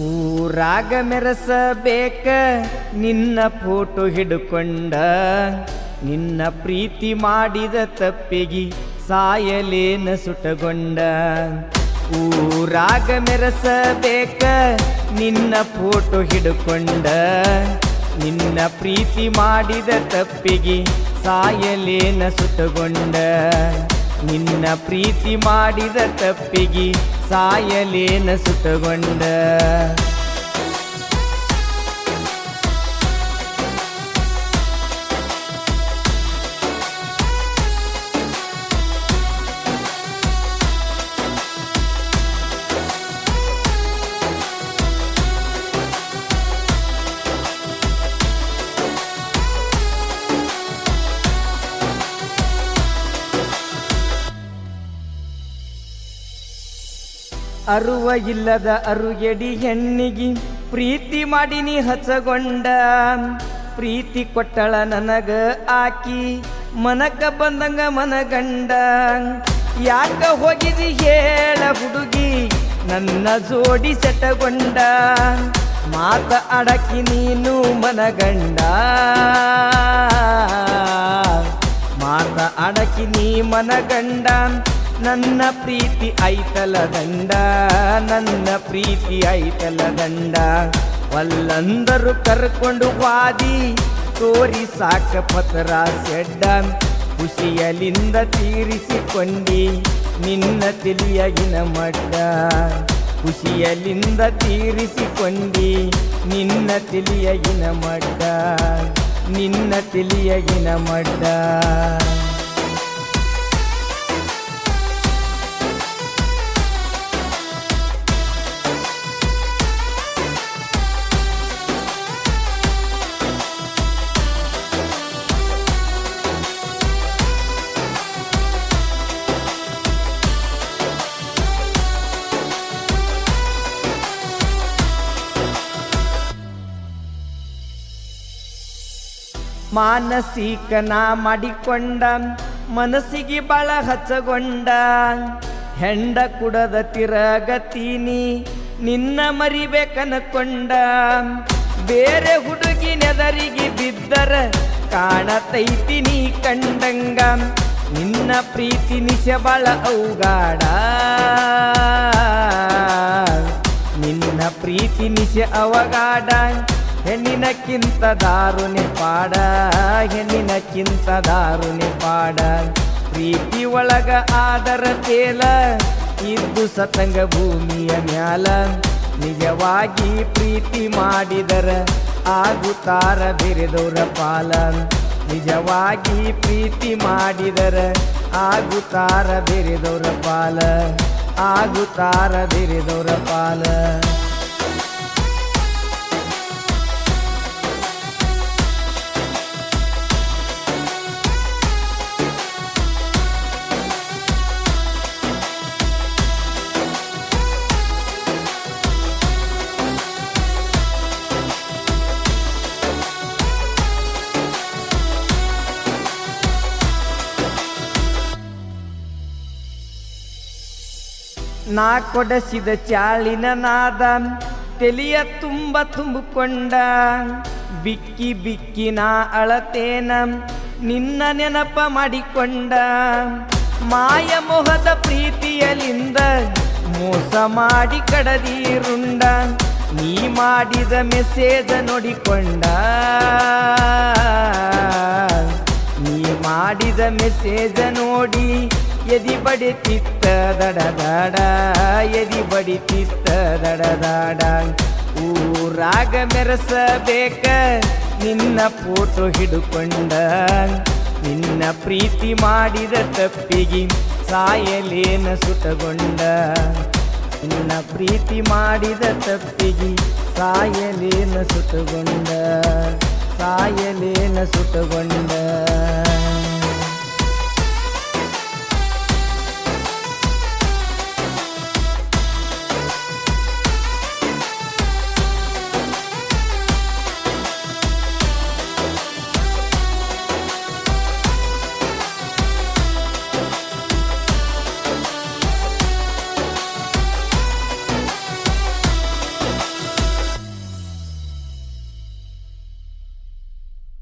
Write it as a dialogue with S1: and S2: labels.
S1: ಊರಾಗ ಮೆರೆಸಬೇಕ ನಿನ್ನ ಫೋಟೋ ಹಿಡ್ಕೊಂಡ, ನಿನ್ನ ಪ್ರೀತಿ ಮಾಡಿದ ತಪ್ಪಿಗೆ ಸಾಯಲೇನ ಸುಟಗೊಂಡ. ಊರಾಗ ಮೆರೆಸಬೇಕ ನಿನ್ನ ಫೋಟೋ ಹಿಡ್ಕೊಂಡ, ನಿನ್ನ ಪ್ರೀತಿ ಮಾಡಿದ ತಪ್ಪಿಗೆ ಸಾಯಲೇನ ಸುಟಗೊಂಡ. ನಿನ್ನ ಪ್ರೀತಿ ಮಾಡಿದ ತಪ್ಪಿಗೆ ಸಾಯಲೇನ ಸುಟಗೊಂಡ. ಅರುವ ಇಲ್ಲದ ಅರುಗೆಡಿ ಹೆಣ್ಣಿಗೆ ಪ್ರೀತಿ ಮಾಡಿ ನೀ ಹಚ್ಚಗೊಂಡ. ಪ್ರೀತಿ ಕೊಟ್ಟಳ ನನಗ ಆಕಿ ಮನಕ ಬಂದಂಗ ಮನಗಂಡ. ಯಾಕ ಹೋಗಿದಿ ಹೇಳ ಹುಡುಗಿ ನನ್ನ ಜೋಡಿ ಸೆಟಗೊಂಡ. ಮಾತ ಅಡಕಿ ನೀನು ಮನಗಂಡ, ಮಾತ ಅಡಕಿ ನೀ ಮನಗಂಡ. ನನ್ನ ಪ್ರೀತಿ ಐತಲ ದಂಡ, ನನ್ನ ಪ್ರೀತಿ ಐತಲ ದಂಡ. ಒಲ್ಲಂದರು ಕರ್ಕೊಂಡು ವಾದಿ ತೋರಿ ಸಾಕ ಪತ್ರ ಸೆಡ್ಡ. ಖುಷಿಯಲಿಂದ ತೀರಿಸಿಕೊಂಡಿ ನಿನ್ನ ತಿಳಿಯಗಿನ ಮಡ್ಡ. ಖುಷಿಯಲಿಂದ ತೀರಿಸಿಕೊಂಡಿ ನಿನ್ನ ತಿಳಿಯಗಿನ ಮಡ್ಡ, ನಿನ್ನ ತಿಳಿಯಗಿನ ಮಡ್ಡ. ಮಾನಸಿಕನ ಮಾಡಿಕೊಂಡ ಮನಸ್ಸಿಗೆ ಬಾಳ ಹಚ್ಚಗೊಂಡ. ಹೆಂಡ ಕುಡದ ತಿರಗತೀನಿ ನಿನ್ನ ಮರಿಬೇಕನಕೊಂಡ. ಬೇರೆ ಹುಡುಗಿ ನೆದರಿಗೆ ಬಿದ್ದರ ಕಾಣತೈತಿ ನೀ ಕಂಡಂಗ. ನಿನ್ನ ಪ್ರೀತಿ ನಿಶ ಬಾಳ ಔಗಾಡ, ನಿನ್ನ ಪ್ರೀತಿ ನಿಶ ಅವಗಾಡ. ಹೆಣ್ಣಿನಕ್ಕಿಂತ ದಾರುಣಿ ಪಾಡ, ಹೆಣ್ಣಿನಕ್ಕಿಂತ ದಾರುಣಿ ಪಾಡ. ಪ್ರೀತಿ ಒಳಗ ಆದರ ತೇಲ ಇದ್ದು ಸತಂಗ ಭೂಮಿಯ ಮ್ಯಾಲ. ನಿಜವಾಗಿ ಪ್ರೀತಿ ಮಾಡಿದರ ಆಗುತ್ತಾರ ಬೆರೆದವರ ಪಾಲ. ನಿಜವಾಗಿ ಪ್ರೀತಿ ಮಾಡಿದರ ಆಗುತ್ತಾರ ಬೆರೆದವರ ಪಾಲ, ಆಗುತ್ತಾರ ಬೆರೆದವರ ಪಾಲ. ನಾ ಕೊಡಸಿದ ಚಾಳಿನ ನಾದ ತೆಲಿಯ ತುಂಬ ತುಂಬಿಕೊಂಡ. ಬಿಕ್ಕಿ ಬಿಕ್ಕಿ ನಾ ಅಳತೇನ ನಿನ್ನ ನೆನಪ ಮಾಡಿಕೊಂಡ. ಮಾಯ ಮೋಹದ ಪ್ರೀತಿಯಲಿಂದ ಮೋಸ ಮಾಡಿ ಕಡದಿರುಂಡ. ನೀ ಮಾಡಿದ ಮೆಸೇಜ ನೋಡಿಕೊಂಡ, ನೀ ಮಾಡಿದ ಮೆಸೇಜ ನೋಡಿ ಎದಿ ಬಡಿತಿತ್ತ ದಡದಾಡ, ಎದಿ ಬಡಿತಿತ್ತ ದಡದಾಡ. ಊರಾಗ ಮೆರೆಸಬೇಕ ನಿನ್ನ ಫೋಟೋ ಹಿಡ್ಕೊಂಡ. ನಿನ್ನ ಪ್ರೀತಿ ಮಾಡಿದ ತಪ್ಪಿಗೆ ಸಾಯಲೇನ ಸುಟಗೊಂಡ. ನಿನ್ನ ಪ್ರೀತಿ ಮಾಡಿದ ತಪ್ಪಿಗೆ ಸಾಯಲೇನ ಸುಟಗೊಂಡ, ಸಾಯಲೇನ ಸುಟಗೊಂಡ.